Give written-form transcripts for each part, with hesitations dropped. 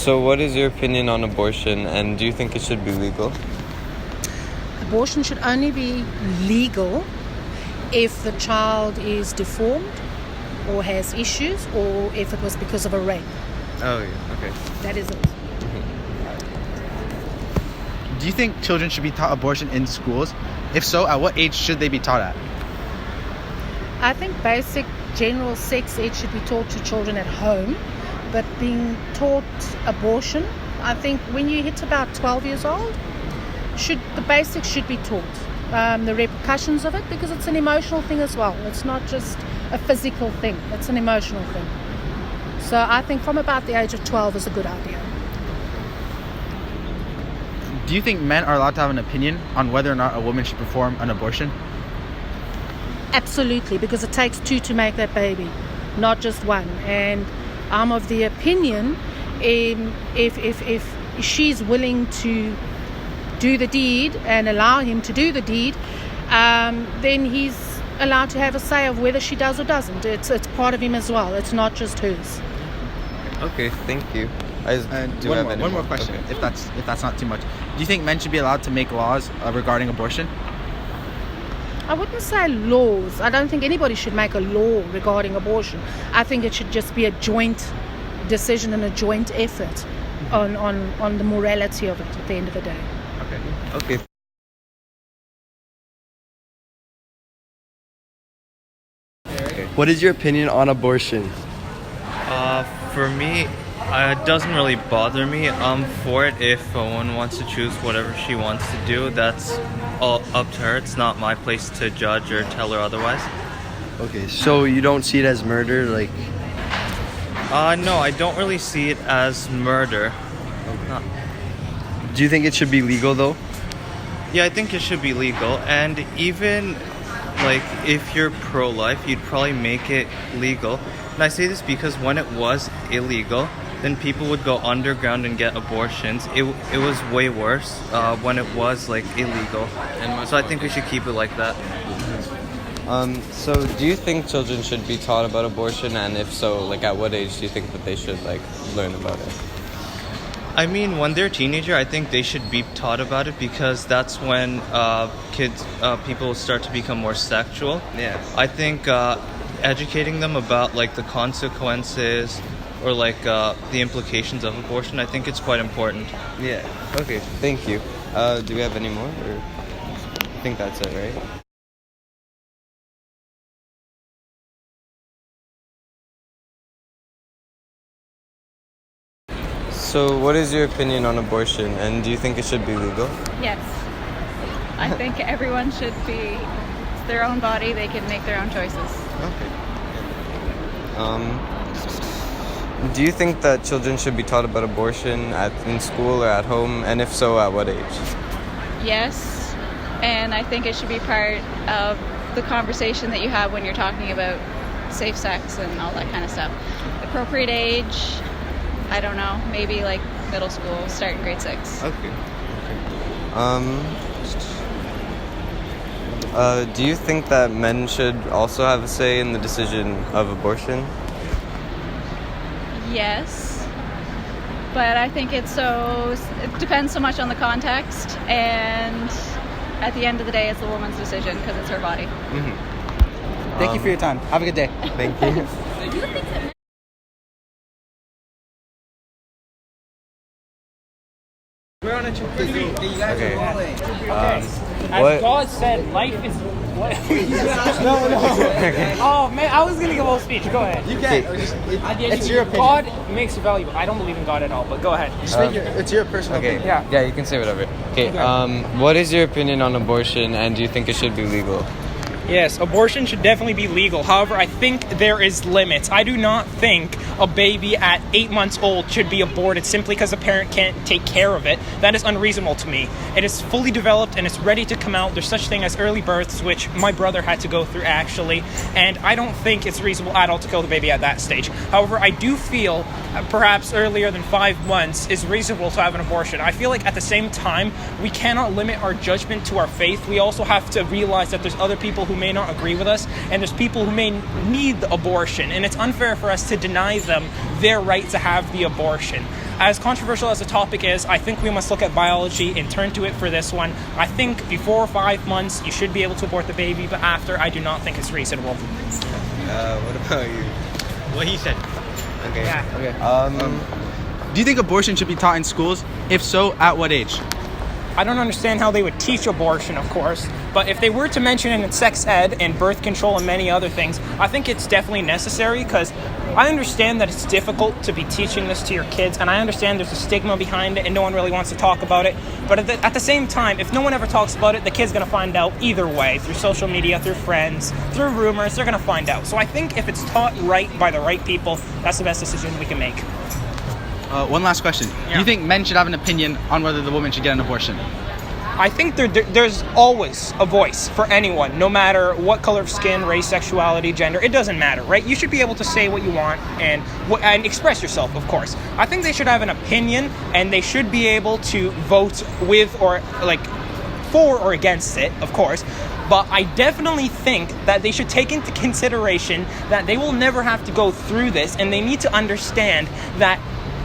So what is your opinion on abortion, and do you think it should be legal? Abortion should only be legal if the child is deformed or has issues, or if it was because of a rape. Oh, yeah. Okay. That is it. Do you think children should be taught abortion in schools? If so, at what age should they be taught at? I think basic general sex ed should be taught to children at home, but being taught abortion, I think when you hit about 12 years old, the basics should be taught. The repercussions of it, because it's an emotional thing as well. It's not just a physical thing, it's an emotional thing. So I think from about the age of 12 is a good idea. Do you think men are allowed to have an opinion on whether or not a woman should perform an abortion? Absolutely, because it takes two to make that baby, not just one. And I'm of the opinion, if she's willing to do the deed and allow him to do the deed, then he's allowed to have a say of whether she does or doesn't. It's part of him as well. It's not just hers. Okay, thank you. One more question, Okay. if that's not too much. Do you think men should be allowed to make laws regarding abortion? I wouldn't say laws. I don't think anybody should make a law regarding abortion. I think it should just be a joint decision and a joint effort on the morality of it at the end of the day. Okay. What is your opinion on abortion? For me, it doesn't really bother me. I'm for it if a woman wants to choose whatever she wants to do. That's all up to her. It's not my place to judge or tell her otherwise. Okay, so you don't see it as murder, like... No, I don't really see it as murder. No. Do you think it should be legal, though? Yeah, I think it should be legal. And even, like, if you're pro-life, you'd probably make it legal. And I say this because when it was illegal, then people would go underground and get abortions. It was way worse when it was, like, illegal. So I think we should keep it like that. So do you think children should be taught about abortion, and if so, like, at what age do you think that they should, like, learn about it? I mean, when they're a teenager, I think they should be taught about it because that's when people start to become more sexual. Yeah. I think educating them about, like, the consequences or, like, the implications of abortion, I think it's quite important. Yeah. Okay, thank you. Do we have any more? Or I think that's it, right? So what is your opinion on abortion, and do you think it should be legal? Yes. I think everyone should be, it's their own body, they can make their own choices. Okay. Do you think that children should be taught about abortion in school or at home, and if so, at what age? Yes, and I think it should be part of the conversation that you have when you're talking about safe sex and all that kind of stuff. Appropriate age, I don't know, maybe like middle school, start in grade 6. Okay. Do you think that men should also have a say in the decision of abortion? Yes, but I think it depends so much on the context, and at the end of the day, it's the woman's decision because it's her body. Mm-hmm. Thank you for your time. Have a good day. Thank you. We're on a trip. Okay. As God said, life is what? No. Oh man, I was gonna give a whole speech. Go ahead. You can. It's your opinion. God makes you valuable. I don't believe in God at all, but go ahead. It's your personal Okay. opinion. Yeah. You can say whatever. Okay. What is your opinion on abortion, and do you think it should be legal? Yes, abortion should definitely be legal. However, I think there is limits. I do not think a baby at 8 months old should be aborted simply because a parent can't take care of it. That is unreasonable to me. It is fully developed and it's ready to come out. There's such thing as early births, which my brother had to go through actually, and I don't think it's reasonable at all to kill the baby at that stage. However, I do feel perhaps earlier than 5 months is reasonable to have an abortion. I feel like at the same time, we cannot limit our judgment to our faith. We also have to realize that there's other people who may not agree with us, and there's people who may need the abortion, and it's unfair for us to deny them their right to have the abortion. as controversial as the topic is, I think we must look at biology and turn to it for this one. I think before 5 months, you should be able to abort the baby, but after, I do not think it's reasonable. What about you? What he said. Okay. Yeah. Okay. Do you think abortion should be taught in schools? If so, at what age? I don't understand how they would teach abortion, of course, but if they were to mention it in sex ed and birth control and many other things, I think it's definitely necessary, because I understand that it's difficult to be teaching this to your kids, and I understand there's a stigma behind it and no one really wants to talk about it, but at the same time, if no one ever talks about it, the kid's going to find out either way, through social media, through friends, through rumors, they're going to find out. So I think if it's taught right by the right people, that's the best decision we can make. One last question. Do Yeah. you think men should have an opinion on whether the woman should get an abortion? I think there's always a voice for anyone, no matter what color of skin, race, sexuality, gender. It doesn't matter, right? You should be able to say what you want and express yourself, of course. I think they should have an opinion, and they should be able to vote with or for or against it, of course. But I definitely think that they should take into consideration that they will never have to go through this, and they need to understand that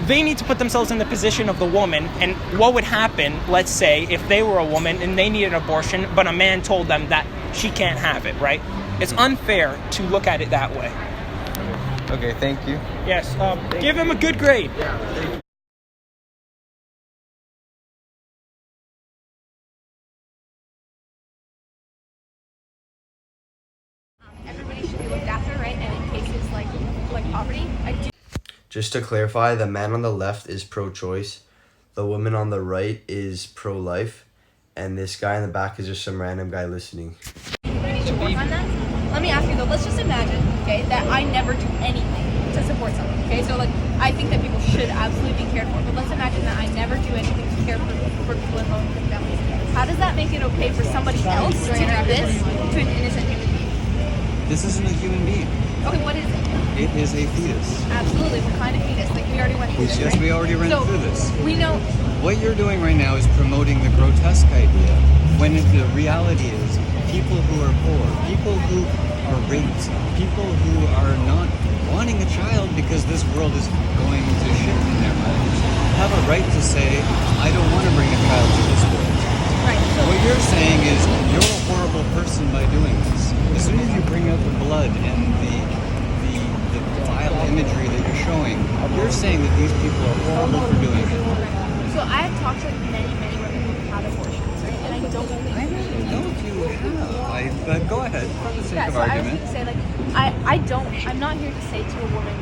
they need to put themselves in the position of the woman, and what would happen, let's say, if they were a woman and they needed an abortion, but a man told them that she can't have it, right? It's unfair to look at it that way. Okay, thank you. Yes, give him a good grade. Everybody should be looked after, right? And in cases like poverty, I do. Just to clarify, the man on the left is pro-choice, the woman on the right is pro-life, and this guy in the back is just some random guy listening. We need to work on that. Let me ask you though, let's just imagine, okay, that I never do anything to support someone, okay? So I think that people should absolutely be cared for, but let's imagine that I never do anything to care for people in low-income families. How does that make it okay for somebody else to do this to an innocent human being? This isn't a human being. Okay, what is it? It is a fetus. Absolutely, what kind of fetus? Like we already went through this, Yes, right? we already ran through this. We know. What you're doing right now is promoting the grotesque idea, when the reality is people who are poor, people who are raped, people who are not wanting a child because this world is going to shit in their minds, have a right to say, I don't want to bring a child to this world. Right. So What you're saying is you're a horrible person by doing this. As soon as you bring out the blood and the vile imagery that you're showing, you're saying that these people are horrible for doing it. So I have talked to many women who've had abortions, right? And I don't think I don't know if you have. But go ahead, for the sake yeah, of so I was argument. going to say, I'm not here to say to a woman,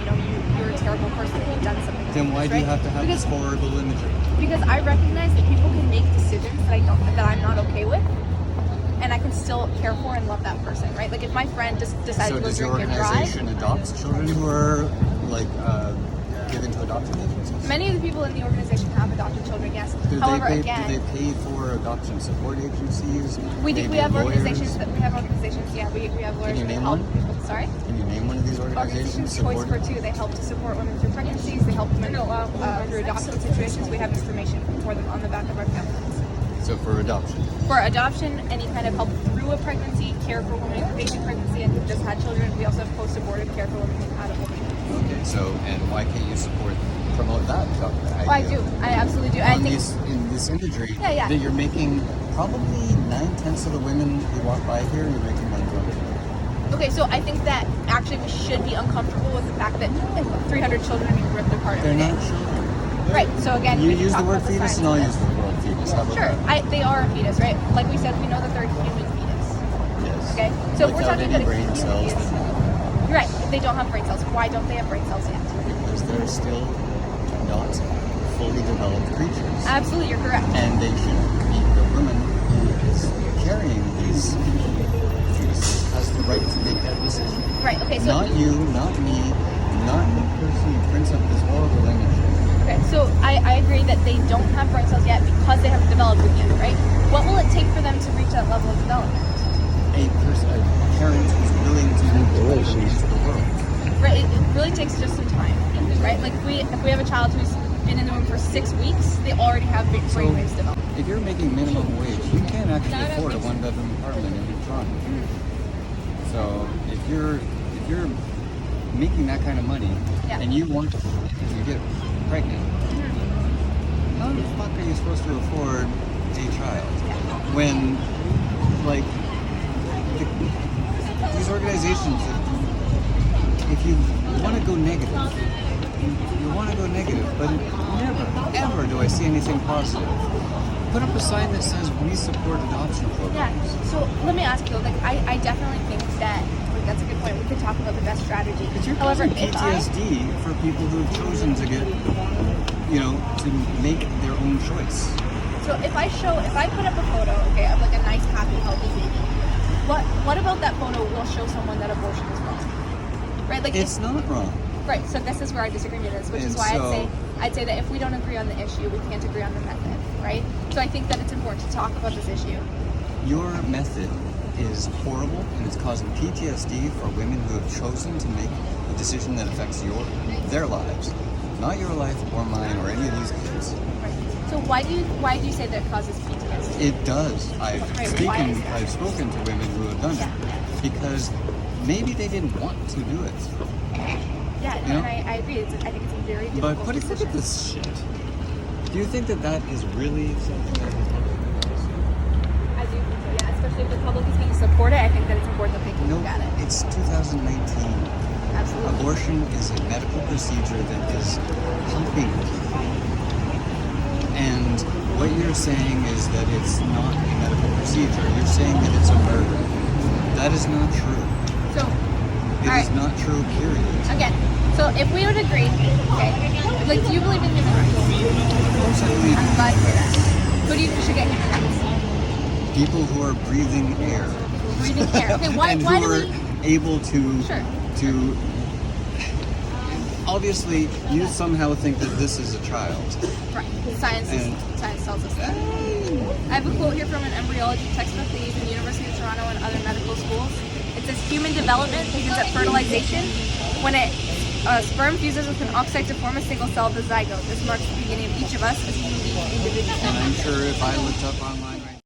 you're a terrible person and you've done something. Then why do you right? have to have this horrible imagery? Because I recognize that people can make decisions that I'm not okay with, and I can still care for and love that person, right? Like if my friend just decided So to go does your drink and drive. organization adopt children who are given to adoption agencies? Many of the people in the organization have adopted children, yes. Do However, they again, pay for adoption support agencies? we They have lawyers? organizations we have lawyers you that name help. one? Sorry? Can you name one of these organizations? Organizations Choice for Two. They help to support women through pregnancies. They help women through adoption situations. We have information for them on the back of our pamphlets. So for adoption. For adoption, any kind of help through a pregnancy, care for women who facing pregnancy and who've just had children. We also have post-abortive care for women who've had abortion. Okay, so and why can't you promote that idea? Oh, I do. I absolutely do. I think In this imagery Yeah. that you're making probably 9/10 of the women who walk by here, you're making them drunk. okay. So I think that actually we should be uncomfortable with the fact that 300 children are being ripped apart They're every day. not children. Right. So again, You we can use the talk word about fetus science and I'll of use it. the word fetus. How about Sure. that? They are a fetus, right? Like we said, we know that they're a human fetus. Yes. Okay. So if we're Without talking any about a brain human cells, fetus, then right? If they don't have brain cells, why don't they have brain cells yet? because they're still not fully developed creatures. Absolutely, you're correct. And they should be, the woman who is carrying these fetuses has the right to make that decision. Right. Okay. So Not you, not me, not the person who prints up this horrible imagery. okay. So I agree that they don't have brain cells yet because they haven't developed them yet, right? What will it take for them to reach that level of development? A parent who's willing to move into the world. Right. It really takes just some time, right? Like if we have a child who's been in the womb for 6 weeks, they already have big brain waves developed. If you're making minimum wage, you can't actually afford a one-bedroom apartment in Toronto. So if you're making that kind of money Yeah. and you get pregnant, how the fuck are you supposed to afford a child when, like, these organizations, if you want to go negative, you want to go negative, but never, ever do I see anything positive. Put up a sign that says we support adoption Yeah. programs. So let me ask you, like, I definitely think that, like, that's a good point. We could talk about the best strategy. But you're However, causing if I, PTSD for people who have chosen to get, you know, to make their own choice. so if I put up a photo, okay, of like a nice, happy, healthy baby, what about that photo will show someone that abortion is wrong? Right? Like, It's not wrong. right. So this is where our disagreement is, which is And why so- I'd say that if we don't agree on the issue, we can't agree on the method, right? So I think that it's important to talk about this issue. Your method is horrible and it's causing PTSD for women who have chosen to make a decision that affects their lives, not your life or mine or any of these kids. Right. So why do you say that causes PTSD? It does. Right, why is that? I've spoken to women who have done it because maybe they didn't want to do it. Yeah, You know? and I agree. I think it's a very difficult But look decision. at this shit. Do you think that is really something that is I do think so, yeah. Especially if the public is going to support it, I think that it's important that they can No, look at it. it's 2019. Absolutely. Abortion is a medical procedure that is helping people. And what you're saying is that it's not a medical procedure. You're saying that it's a murder. That is not true. So, It all is right. not true, period. Again, so if we would agree, okay, like, do you believe in human rights? Of course I believe I'm glad to hear that. Who do you think should get human rights? people who are breathing air. Breathing air. Okay, why and do who are we? able to Sure. to obviously you somehow think that this is a child. Right. Science tells us that. I have a quote here from an embryology textbook they use in the University of Toronto and other medical schools. It says, human development begins at fertilization when a sperm fuses with an oocyte to form a single cell of the zygote. This marks the beginning of each of us as human beings individually. And I'm sure if I looked up online right